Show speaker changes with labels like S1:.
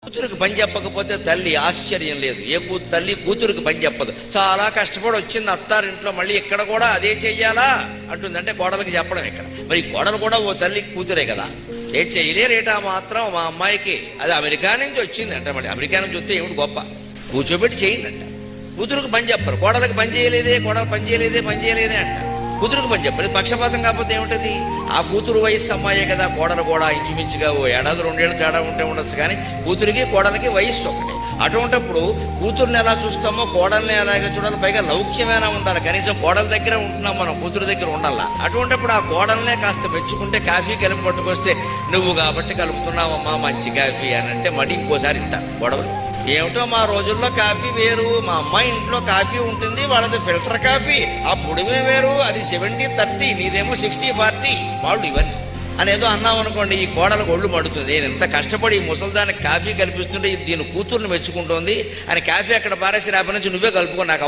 S1: కూతురికి పని చెప్పకపోతే తల్లి ఆశ్చర్యం లేదు. తల్లి కూతురికి పని చెప్పదు. చాలా కష్టపడి వచ్చింది అత్తారింట్లో, మళ్ళీ ఇక్కడ కూడా అదే చెయ్యాలా అంటుందంటే కోడలికి చెప్పడం ఇక్కడ. మరి కోడలు కూడా ఓ తల్లి కూతురే కదా, ఏ చేయలేరేటా మాత్రం మా అమ్మాయికి. అది అమెరికా నుంచి వచ్చింది అంట. మరి అమెరికా నుంచి వస్తే ఏమిటి గొప్ప, కూర్చోబెట్టి చేయండి అంట. కూతురికి పని చెప్పరు, కోడలికి పని చేయలేదే, కోడలు పని చేయలేదే అంట. కూతురుకు పని చెప్పరు. పక్షపాతం కాకపోతే ఏమిటది? ఆ కూతురు వయస్సు అమ్మాయే కదా, కోడలు కూడా ఇంచుమించుగా ఓ ఏడాది 2 ఏళ్ళు తేడా ఉంటే ఉండొచ్చు, కానీ కూతురికి కోడలికి వయస్సు ఒకటే. అటువంటిప్పుడు కూతుర్ని ఎలా చూస్తామో కోడల్ని అలాగే చూడాలి. పైగా లౌక్యమైనా ఉండాలి, కనీసం కోడల దగ్గర ఉంటున్నాం మనం, కూతురు దగ్గర ఉండాలా. అటువంటిప్పుడు ఆ కోడల్నే కాస్త మెచ్చుకుంటే, కాఫీ కలిపి పట్టుకొస్తే నువ్వు కాబట్టి కలుపుతున్నావమ్మా మంచి కాఫీ అని అంటే మడి ఇంకోసారి ఇస్తాను గొడవలు. ఏమిటో మా రోజుల్లో కాఫీ వేరు, మా అమ్మాయి ఇంట్లో కాఫీ ఉంటుంది, వాళ్ళది ఫిల్టర్ కాఫీ, ఆ పొడిమే వేరు, అది 70-30, నీదేమో 60-40 వాళ్ళు ఇవన్నీ అనేదో అన్నాం అనుకోండి, ఈ కోడలకు ఒళ్ళు మడుతుంది. నేను ఎంత కష్టపడి ఈ ముసలిదానికి కాఫీ కల్పిస్తుంటే దీని కూతుర్ని మెచ్చుకుంటోంది అని కాఫీ అక్కడ పారేసి రేపటి నుంచి నువ్వే కలుపుకో, నాకు అవసరం